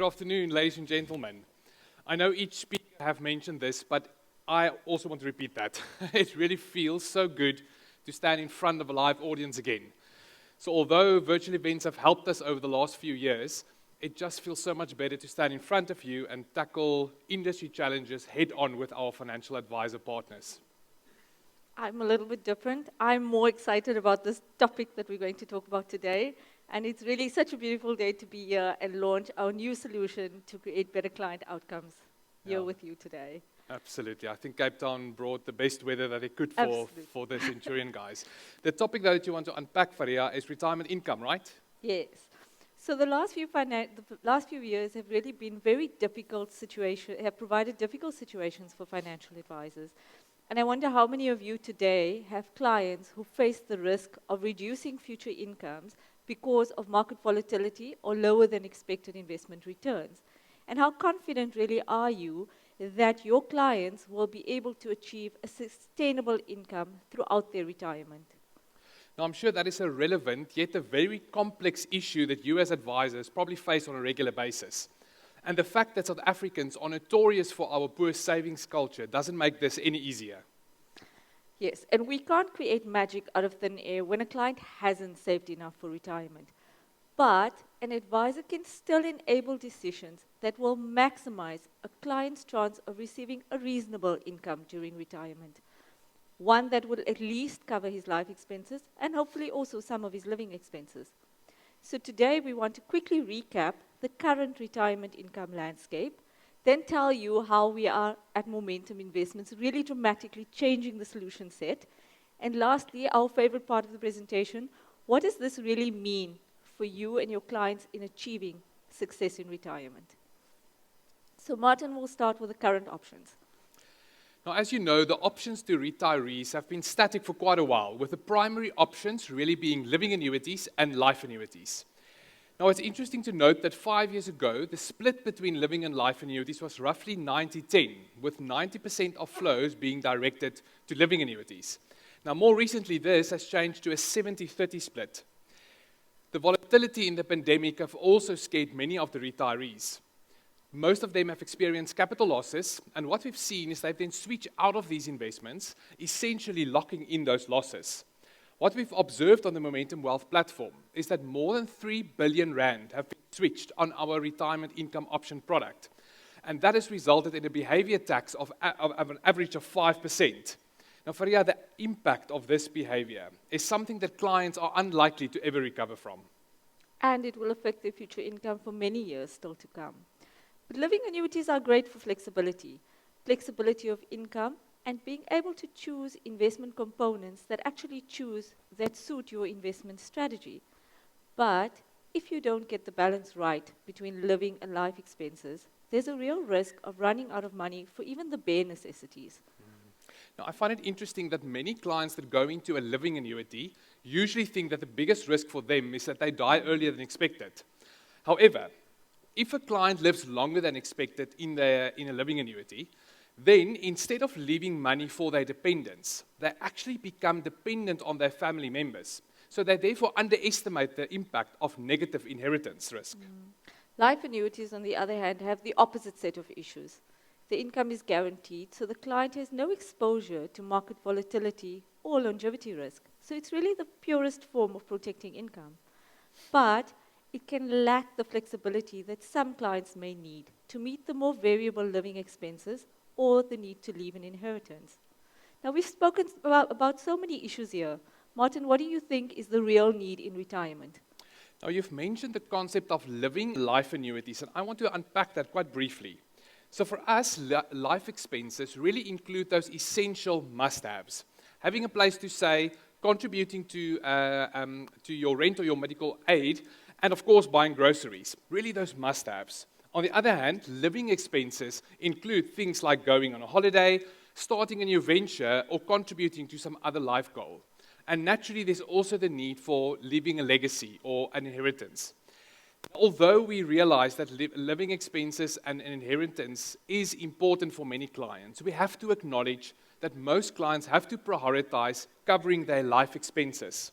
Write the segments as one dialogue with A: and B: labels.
A: afternoon, ladies and gentlemen. I know each speaker have mentioned this, but I also want to repeat that. It really feels so good to stand in front of a live audience again. So although virtual events have helped us over the last few years, it just feels so much better to stand in front of you and tackle industry challenges head on with our financial advisor partners.
B: I'm a little bit different. I'm more excited about this topic that we're going to talk about today. And it's really such a beautiful day to be here and launch our new solution to create better client outcomes here with you today.
A: Absolutely. I think Cape Town brought the best weather that it could for the Centurion guys. The topic that you want to unpack, Faria, is retirement income, right?
B: Yes. So the last few years have really been very difficult have provided difficult situations for financial advisors. And I wonder how many of you today have clients who face the risk of reducing future incomes because of market volatility or lower than expected investment returns. And how confident really are you that your clients will be able to achieve a sustainable income throughout their retirement?
A: Now, I'm sure that is a relevant, yet a very complex issue that you as advisors probably face on a regular basis. And the fact that South Africans are notorious for our poor savings culture doesn't make this any easier.
B: Yes, and we can't create magic out of thin air when a client hasn't saved enough for retirement. But an advisor can still enable decisions that will maximize a client's chance of receiving a reasonable income during retirement. One that will at least cover his life expenses and hopefully also some of his living expenses. So today we want to quickly recap the current retirement income landscape, then tell you how we are at Momentum Investments really dramatically changing the solution set. And lastly, our favorite part of the presentation, what does this really mean for you and your clients in achieving success in retirement? So Martin will start with the current options.
A: Now, as you know, the options to retirees have been static for quite a while, with the primary options really being living annuities and life annuities. Now, it's interesting to note that 5 years ago, the split between living and life annuities was roughly 90-10, with 90% of flows being directed to living annuities. Now, more recently, this has changed to a 70-30 split. The volatility in the pandemic have also scared many of the retirees. Most of them have experienced capital losses, and what we've seen is they've then switched out of these investments, essentially locking in those losses. What we've observed on the Momentum Wealth platform is that more than 3 billion rand have been switched on our retirement income option product, and that has resulted in a behavior tax of an average of 5%. Now, Faria, the impact of this behavior is something that clients are unlikely to ever recover from.
B: And it will affect their future income for many years still to come. But living annuities are great for flexibility of income, and being able to choose investment components that suit your investment strategy. But if you don't get the balance right between living and life expenses, there's a real risk of running out of money for even the bare necessities.
A: Now, I find it interesting that many clients that go into a living annuity usually think that the biggest risk for them is that they die earlier than expected. However, if a client lives longer than expected in a living annuity, then instead of leaving money for their dependents, they actually become dependent on their family members. So they therefore underestimate the impact of negative inheritance risk.
B: Life annuities, on the other hand, have the opposite set of issues. The income is guaranteed, so the client has no exposure to market volatility or longevity risk. So it's really the purest form of protecting income. But it can lack the flexibility that some clients may need to meet the more variable living expenses or the need to leave an inheritance. Now, we've spoken about so many issues here. Martin, what do you think is the real need in retirement?
A: Now, you've mentioned the concept of living life annuities, and I want to unpack that quite briefly. So for us, life expenses really include those essential must-haves. Having a place to stay, contributing to your rent or your medical aid, and of course, buying groceries. Really those must-haves. On the other hand, living expenses include things like going on a holiday, starting a new venture, or contributing to some other life goal. And naturally, there's also the need for leaving a legacy or an inheritance. Although we realize that living expenses and an inheritance is important for many clients, we have to acknowledge that most clients have to prioritize covering their life expenses.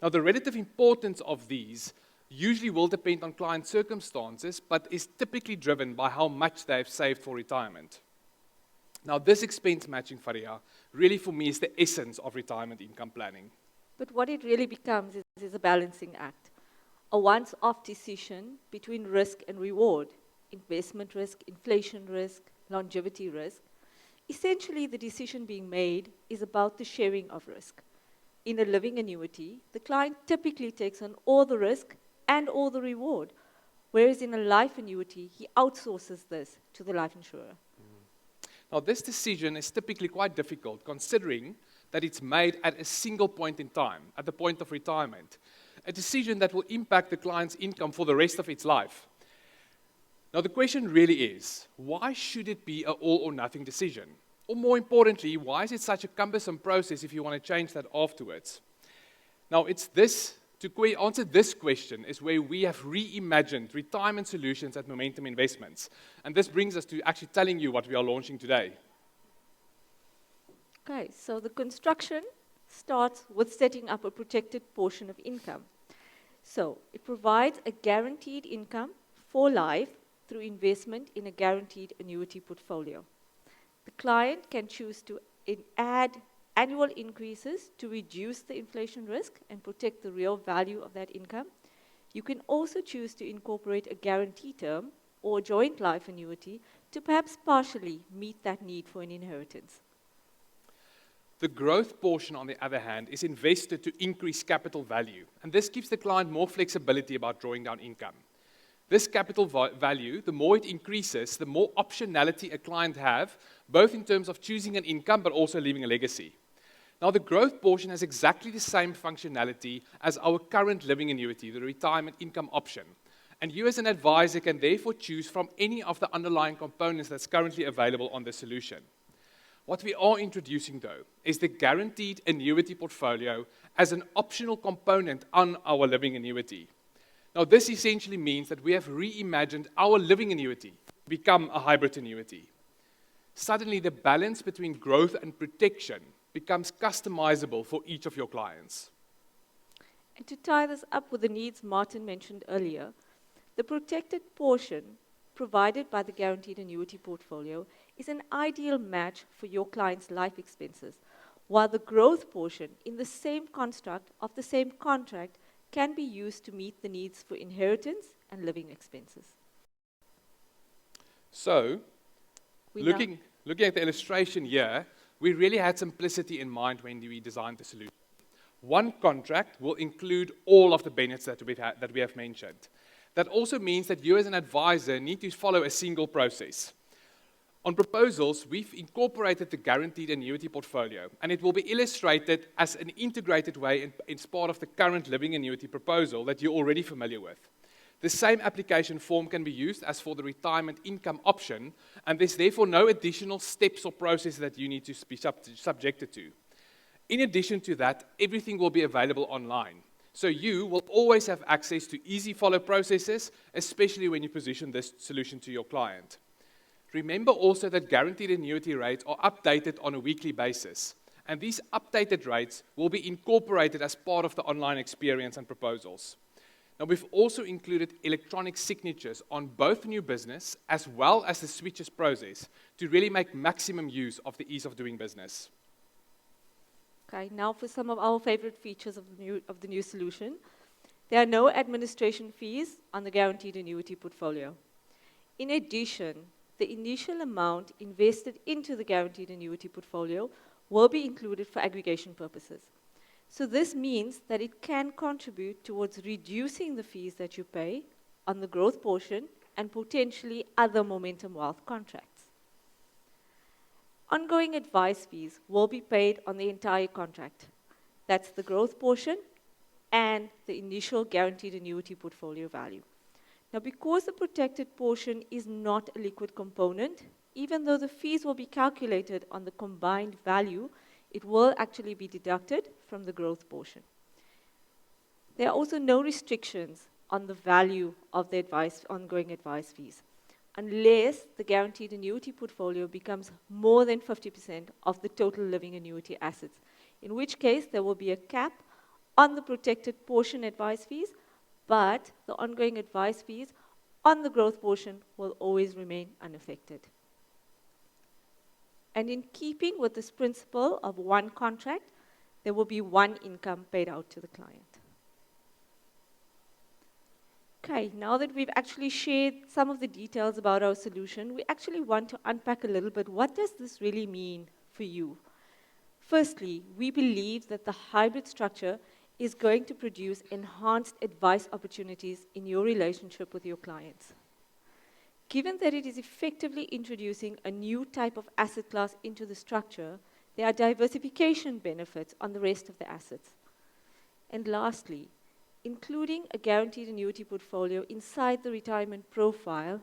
A: Now, the relative importance of these usually will depend on client circumstances, but is typically driven by how much they have saved for retirement. Now, this expense matching, Faria, really for me is the essence of retirement income planning.
B: But what it really becomes is a balancing act, a once-off decision between risk and reward, investment risk, inflation risk, longevity risk. Essentially, the decision being made is about the sharing of risk. In a living annuity, the client typically takes on all the risk and all the reward, whereas in a life annuity, he outsources this to the life insurer.
A: Now, this decision is typically quite difficult considering that it's made at a single point in time, at the point of retirement, a decision that will impact the client's income for the rest of its life. Now, the question really is, why should it be an all or nothing decision? Or more importantly, why is it such a cumbersome process if you want to change that afterwards? Now, to answer this question is where we have reimagined retirement solutions at Momentum Investments. And this brings us to actually telling you what we are launching today.
B: Okay, so the construction starts with setting up a protected portion of income. So it provides a guaranteed income for life through investment in a guaranteed annuity portfolio. The client can choose to add annual increases to reduce the inflation risk and protect the real value of that income. You can also choose to incorporate a guarantee term or a joint life annuity to perhaps partially meet that need for an inheritance.
A: The growth portion, on the other hand, is invested to increase capital value, and this gives the client more flexibility about drawing down income. This capital value, the more it increases, the more optionality a client have, both in terms of choosing an income but also leaving a legacy. Now, the growth portion has exactly the same functionality as our current living annuity, the retirement income option. And you as an advisor can therefore choose from any of the underlying components that's currently available on the solution. What we are introducing, though, is the guaranteed annuity portfolio as an optional component on our living annuity. Now, this essentially means that we have reimagined our living annuity to become a hybrid annuity. Suddenly, the balance between growth and protection becomes customizable for each of your clients.
B: And to tie this up with the needs Martin mentioned earlier, the protected portion provided by the guaranteed annuity portfolio is an ideal match for your client's life expenses, while the growth portion in the same construct of the same contract can be used to meet the needs for inheritance and living expenses.
A: So, looking at the illustration here, we really had simplicity in mind when we designed the solution. One contract will include all of the benefits that we have mentioned. That also means that you as an advisor need to follow a single process. On proposals, we've incorporated the guaranteed annuity portfolio, and it will be illustrated as an integrated way in part of the current living annuity proposal that you're already familiar with. The same application form can be used as for the retirement income option, and there's therefore no additional steps or processes that you need to be subjected to. In addition to that, everything will be available online. So you will always have access to easy follow processes, especially when you position this solution to your client. Remember also that guaranteed annuity rates are updated on a weekly basis, and these updated rates will be incorporated as part of the online experience and proposals. Now, we've also included electronic signatures on both new business as well as the switches process to really make maximum use of the ease of doing business.
B: Okay, now for some of our favorite features of the new solution. There are no administration fees on the guaranteed annuity portfolio. In addition, the initial amount invested into the guaranteed annuity portfolio will be included for aggregation purposes. So this means that it can contribute towards reducing the fees that you pay on the growth portion and potentially other Momentum Wealth contracts. Ongoing advice fees will be paid on the entire contract. That's the growth portion and the initial guaranteed annuity portfolio value. Now, because the protected portion is not a liquid component, even though the fees will be calculated on the combined value, it will actually be deducted from the growth portion. There are also no restrictions on the value of the ongoing advice fees, unless the guaranteed annuity portfolio becomes more than 50% of the total living annuity assets, in which case there will be a cap on the protected portion advice fees, but the ongoing advice fees on the growth portion will always remain unaffected. And in keeping with this principle of one contract, there will be one income paid out to the client. Okay, now that we've actually shared some of the details about our solution, we actually want to unpack a little bit, what does this really mean for you? Firstly, we believe that the hybrid structure is going to produce enhanced advice opportunities in your relationship with your clients. Given that it is effectively introducing a new type of asset class into the structure, there are diversification benefits on the rest of the assets. And lastly, including a guaranteed annuity portfolio inside the retirement profile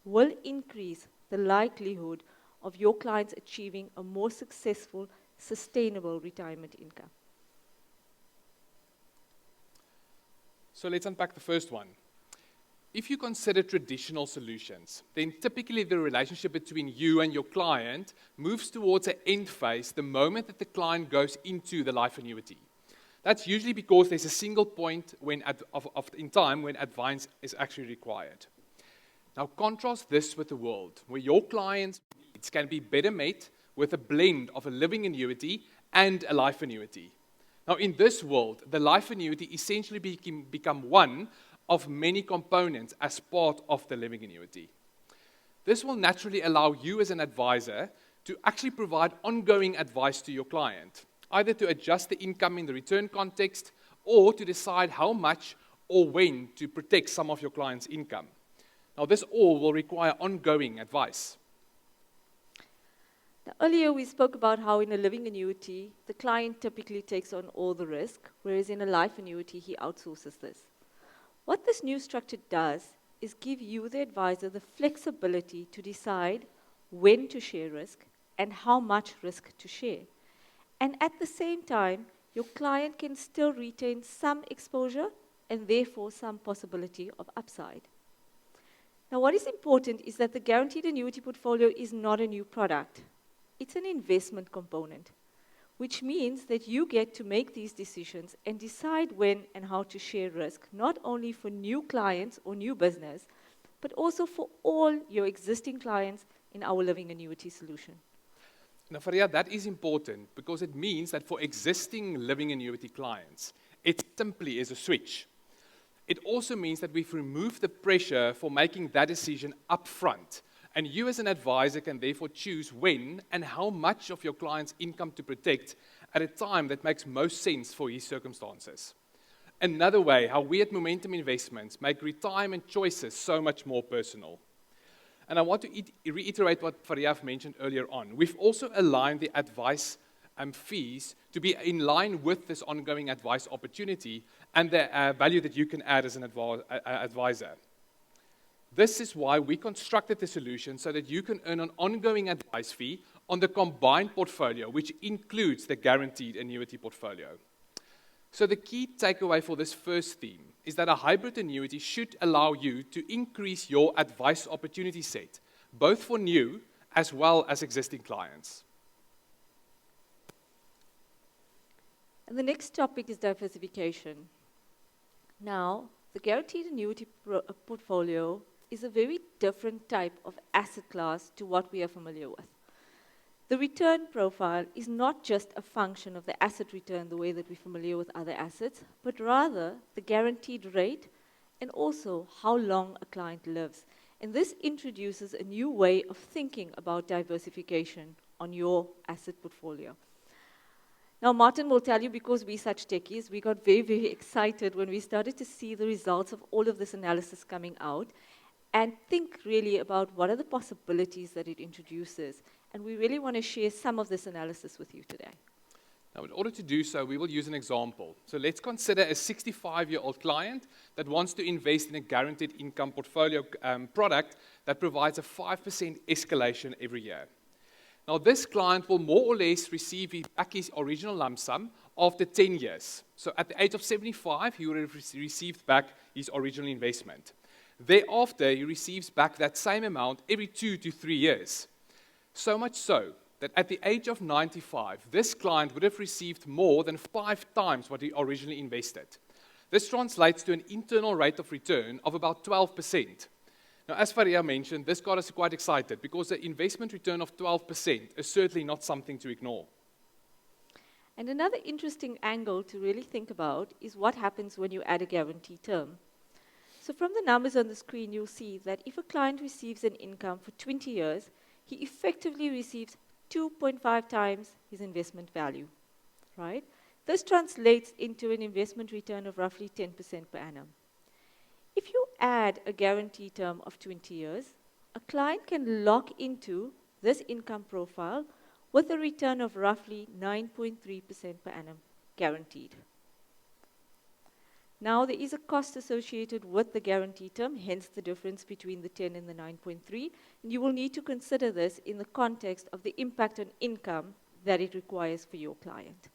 B: will increase the likelihood of your clients achieving a more successful, sustainable retirement income.
A: So let's unpack the first one. If you consider traditional solutions, then typically the relationship between you and your client moves towards an end phase the moment that the client goes into the life annuity. That's usually because there's a single point in time when advice is actually required. Now contrast this with the world where your client's needs can be better met with a blend of a living annuity and a life annuity. Now in this world, the life annuity essentially become one of many components as part of the living annuity. This will naturally allow you as an advisor to actually provide ongoing advice to your client, either to adjust the income in the return context or to decide how much or when to protect some of your client's income. Now, this all will require ongoing advice.
B: Now, earlier we spoke about how in a living annuity, the client typically takes on all the risk, whereas in a life annuity, he outsources this. What this new structure does is give you, the advisor, the flexibility to decide when to share risk and how much risk to share. And at the same time, your client can still retain some exposure and therefore some possibility of upside. Now, what is important is that the guaranteed annuity portfolio is not a new product. It's an investment component, which means that you get to make these decisions and decide when and how to share risk, not only for new clients or new business, but also for all your existing clients in our living annuity solution.
A: Now, Faria, that is important because it means that for existing living annuity clients, it simply is a switch. It also means that we've removed the pressure for making that decision upfront, and you as an advisor can therefore choose when and how much of your client's income to protect at a time that makes most sense for his circumstances. Another way how we at Momentum Investments make retirement choices so much more personal. And I want to reiterate what Faria mentioned earlier on. We've also aligned the advice fees to be in line with this ongoing advice opportunity and the value that you can add as an advisor. This is why we constructed the solution so that you can earn an ongoing advice fee on the combined portfolio, which includes the guaranteed annuity portfolio. So the key takeaway for this first theme is that a hybrid annuity should allow you to increase your advice opportunity set, both for new as well as existing clients.
B: And the next topic is diversification. Now, the guaranteed annuity portfolio is a very different type of asset class to what we are familiar with. The return profile is not just a function of the asset return the way that we're familiar with other assets, but rather the guaranteed rate and also how long a client lives. And this introduces a new way of thinking about diversification on your asset portfolio. Now, Martin will tell you, because we're such techies, we got very, very excited when we started to see the results of all of this analysis coming out and think really about what are the possibilities that it introduces. And we really want to share some of this analysis with you today.
A: Now, in order to do so, we will use an example. So let's consider a 65-year-old client that wants to invest in a guaranteed income portfolio product that provides a 5% escalation every year. Now, this client will more or less receive back his original lump sum after 10 years. So at the age of 75, he would have received back his original investment. Thereafter, he receives back that same amount every 2 to 3 years. So much so that at the age of 95, this client would have received more than 5 times what he originally invested. This translates to an internal rate of return of about 12%. Now, as Faria mentioned, this got us quite excited because the investment return of 12% is certainly not something to ignore.
B: And another interesting angle to really think about is what happens when you add a guarantee term. So from the numbers on the screen, you'll see that if a client receives an income for 20 years, he effectively receives 2.5 times his investment value, right? This translates into an investment return of roughly 10% per annum. If you add a guarantee term of 20 years, a client can lock into this income profile with a return of roughly 9.3% per annum, guaranteed. Now, there is a cost associated with the guarantee term, hence the difference between the 10 and the 9.3, and you will need to consider this in the context of the impact on income that it requires for your client.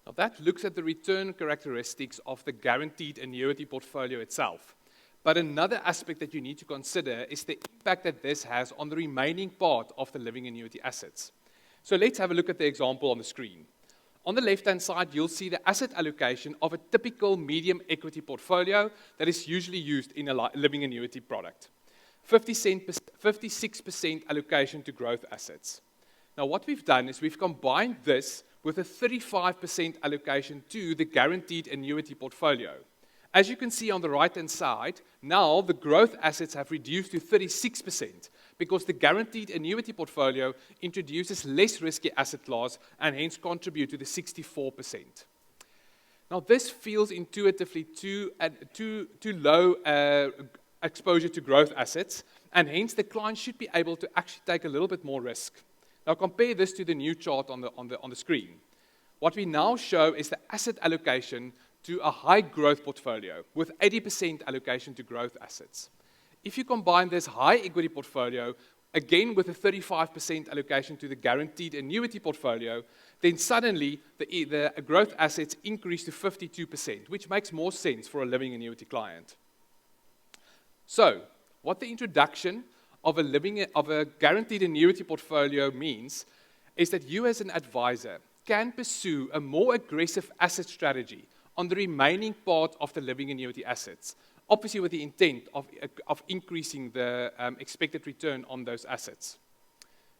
A: Now, that looks at the return characteristics of the guaranteed annuity portfolio itself. But another aspect that you need to consider is the impact that this has on the remaining part of the living annuity assets. So let's have a look at the example on the screen. On the left-hand side, you'll see the asset allocation of a typical medium equity portfolio that is usually used in a living annuity product. 56% allocation to growth assets. Now, what we've done is we've combined this with a 35% allocation to the guaranteed annuity portfolio. As you can see on the right-hand side, now the growth assets have reduced to 36% because the guaranteed annuity portfolio introduces less risky asset class and hence contribute to the 64%. Now, this feels intuitively too low exposure to growth assets, and hence the client should be able to actually take a little bit more risk. Now, compare this to the new chart on the screen. What we now show is the asset allocation to a high growth portfolio with 80% allocation to growth assets. If you combine this high equity portfolio, again with a 35% allocation to the guaranteed annuity portfolio, then suddenly the growth assets increase to 52%, which makes more sense for a living annuity client. So, what the introduction of a guaranteed annuity portfolio means is that you as an advisor can pursue a more aggressive asset strategy on the remaining part of the living annuity assets, obviously with the intent of increasing the expected return on those assets.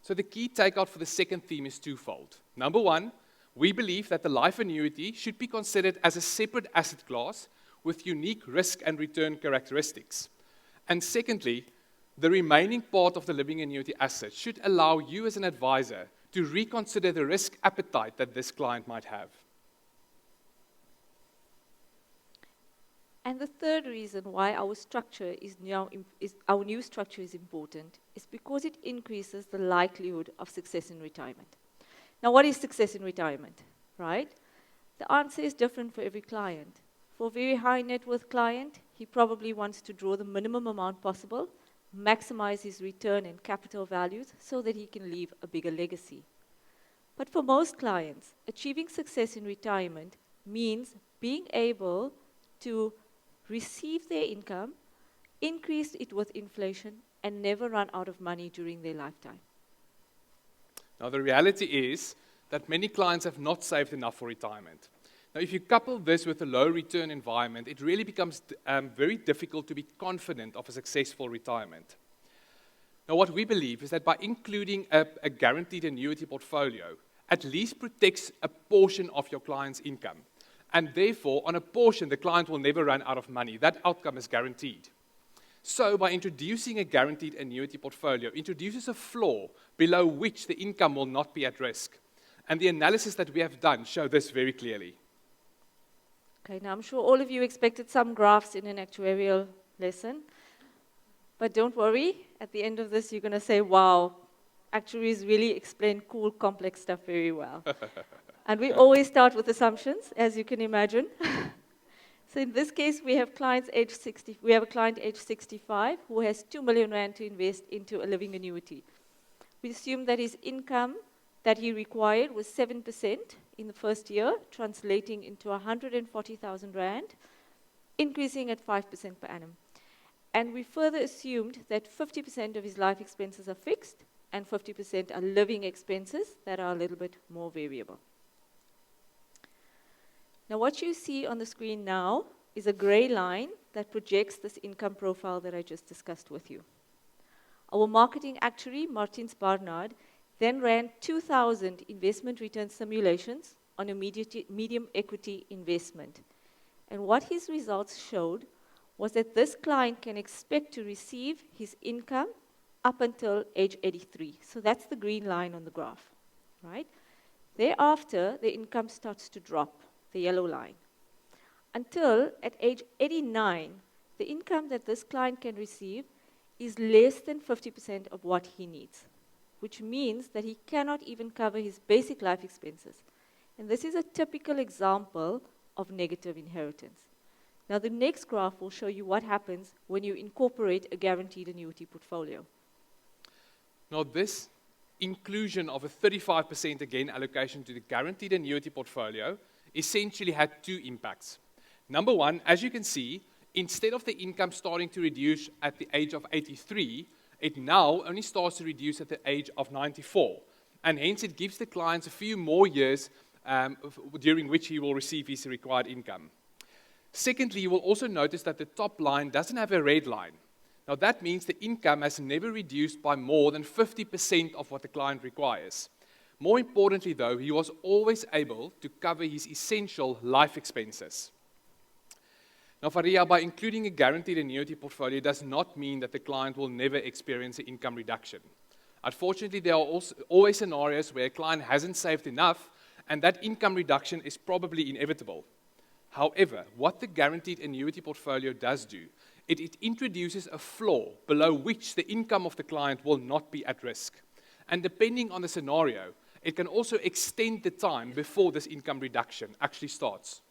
A: So the key takeout for the second theme is twofold. Number one, we believe that the life annuity should be considered as a separate asset class with unique risk and return characteristics. And secondly, the remaining part of the living annuity assets should allow you as an advisor to reconsider the risk appetite that this client might have.
B: And the third reason why our new structure is important is because it increases the likelihood of success in retirement. Now, what is success in retirement, right? The answer is different for every client. For a very high net worth client, he probably wants to draw the minimum amount possible, maximize his return and capital values so that he can leave a bigger legacy. But for most clients, achieving success in retirement means being able to receive their income, increase it with inflation, and never run out of money during their lifetime.
A: Now, the reality is that many clients have not saved enough for retirement. Now, if you couple this with a low return environment, it really becomes very difficult to be confident of a successful retirement. Now, what we believe is that by including a guaranteed annuity portfolio, at least protects a portion of your client's income. And therefore, on a portion, the client will never run out of money. That outcome is guaranteed. So, by introducing a guaranteed annuity portfolio, introduces a floor below which the income will not be at risk. And the analysis that we have done show this very clearly.
B: Okay, now I'm sure all of you expected some graphs in an actuarial lesson. But don't worry, at the end of this, you're going to say, wow, actuaries really explain cool, complex stuff very well. And we always start with assumptions, as you can imagine. So in this case, we have a client age 65 who has 2 million rand to invest into a living annuity. We assume that his income that he required was 7% in the first year, translating into 140,000 rand, increasing at 5% per annum. And we further assumed that 50% of his life expenses are fixed and 50% are living expenses that are a little bit more variable. Now, what you see on the screen now is a gray line that projects this income profile that I just discussed with you. Our marketing actuary, Martins Barnard, then ran 2,000 investment return simulations on a medium equity investment. And what his results showed was that this client can expect to receive his income up until age 83. So that's the green line on the graph, right? Thereafter, the income starts to drop, the yellow line, until at age 89, the income that this client can receive is less than 50% of what he needs, which means that he cannot even cover his basic life expenses. And this is a typical example of negative inheritance. Now, the next graph will show you what happens when you incorporate a guaranteed annuity portfolio.
A: Now, this inclusion of a 35% again allocation to the guaranteed annuity portfolio essentially had two impacts. Number one, as you can see, instead of the income starting to reduce at the age of 83, it now only starts to reduce at the age of 94. And hence, it gives the clients a few more years during which he will receive his required income. Secondly, you will also notice that the top line doesn't have a red line. Now, that means the income has never reduced by more than 50% of what the client requires. More importantly, though, he was always able to cover his essential life expenses. Now, Faria, by including a guaranteed annuity portfolio does not mean that the client will never experience an income reduction. Unfortunately, there are also always scenarios where a client hasn't saved enough, and that income reduction is probably inevitable. However, what the guaranteed annuity portfolio does do, it introduces a floor below which the income of the client will not be at risk. And depending on the scenario, it can also extend the time before this income reduction actually starts.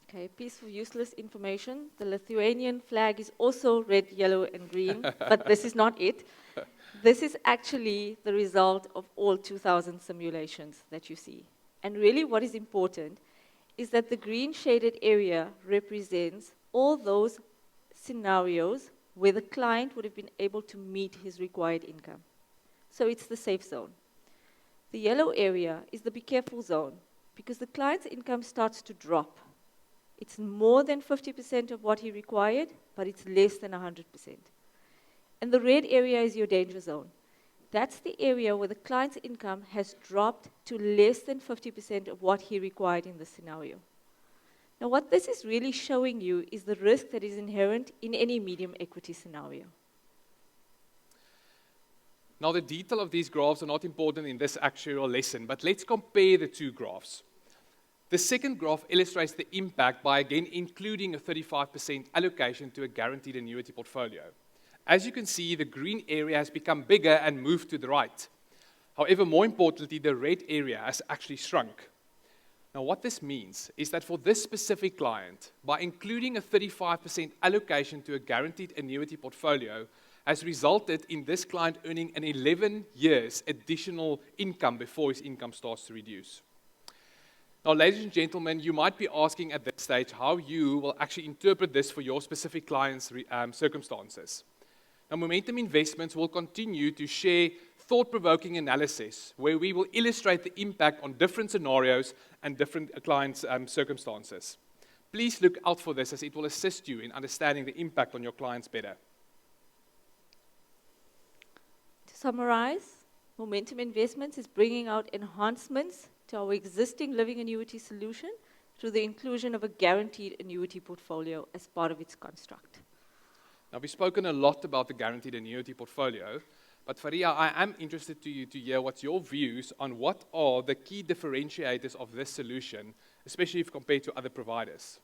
B: Okay, piece of useless information. The Lithuanian flag is also red, yellow, and green, but this is not it. This is actually the result of all 2,000 simulations that you see. And really what is important is that the green shaded area represents all those scenarios where the client would have been able to meet his required income. So it's the safe zone. The yellow area is the be careful zone because the client's income starts to drop. It's more than 50% of what he required, but it's less than 100%. And the red area is your danger zone. That's the area where the client's income has dropped to less than 50% of what he required in the scenario. Now, what this is really showing you is the risk that is inherent in any medium equity scenario.
A: Now, the detail of these graphs are not important in this actual lesson, but let's compare the two graphs. The second graph illustrates the impact by, again, including a 35% allocation to a guaranteed annuity portfolio. As you can see, the green area has become bigger and moved to the right. However, more importantly, the red area has actually shrunk. Now, what this means is that for this specific client, by including a 35% allocation to a guaranteed annuity portfolio, has resulted in this client earning an 11 years additional income before his income starts to reduce. Now, ladies and gentlemen, you might be asking at this stage how you will actually interpret this for your specific client's circumstances. Now, Momentum Investments will continue to share thought-provoking analysis where we will illustrate the impact on different scenarios and different clients' circumstances. Please look out for this as it will assist you in understanding the impact on your clients better.
B: To summarize, Momentum Investments is bringing out enhancements to our existing living annuity solution through the inclusion of a guaranteed annuity portfolio as part of its construct.
A: Now, we've spoken a lot about the guaranteed annuity portfolio, but Faria, I am interested to hear what's your views on what are the key differentiators of this solution, especially if compared to other providers.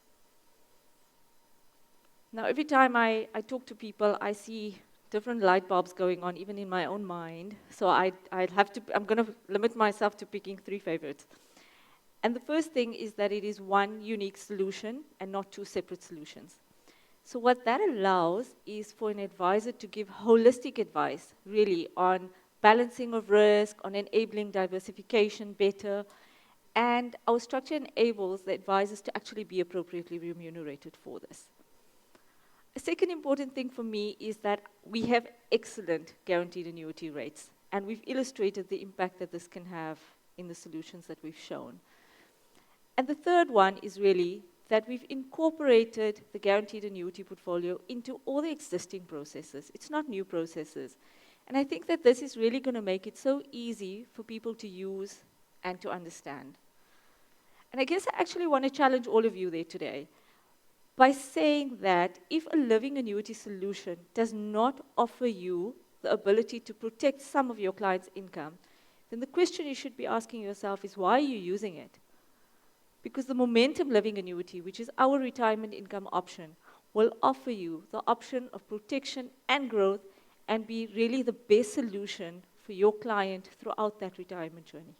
B: Now, every time I talk to people, I see different light bulbs going on, even in my own mind. So I'm going to limit myself to picking three favorites. And the first thing is that it is one unique solution and not two separate solutions. So what that allows is for an advisor to give holistic advice, really, on balancing of risk, on enabling diversification better, and our structure enables the advisors to actually be appropriately remunerated for this. A second important thing for me is that we have excellent guaranteed annuity rates, and we've illustrated the impact that this can have in the solutions that we've shown. And the third one is really that we've incorporated the guaranteed annuity portfolio into all the existing processes. It's not new processes. And I think that this is really going to make it so easy for people to use and to understand. And I guess I actually want to challenge all of you there today by saying that if a living annuity solution does not offer you the ability to protect some of your clients' income, then the question you should be asking yourself is, why are you using it? Because the momentum living annuity, which is our retirement income option, will offer you the option of protection and growth and be really the best solution for your client throughout that retirement journey.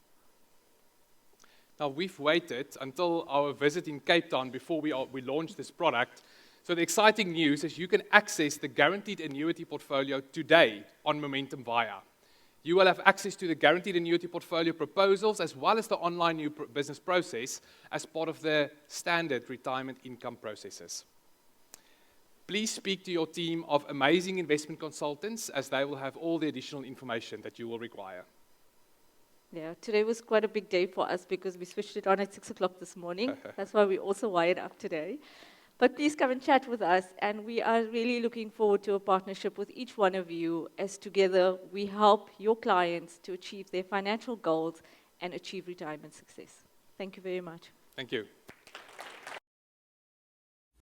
A: Now, we've waited until our visit in Cape Town before we launched this product. So the exciting news is you can access the guaranteed annuity portfolio today on Momentum Via. You will have access to the guaranteed annuity portfolio proposals as well as the online new business process as part of the standard retirement income processes. Please speak to your team of amazing investment consultants as they will have all the additional information that you will require.
B: Yeah, today was quite a big day for us because we switched it on at 6 o'clock this morning. That's why we also wired up today. But please come and chat with us, and we are really looking forward to a partnership with each one of you as together we help your clients to achieve their financial goals and achieve retirement success. Thank you very much.
A: Thank you.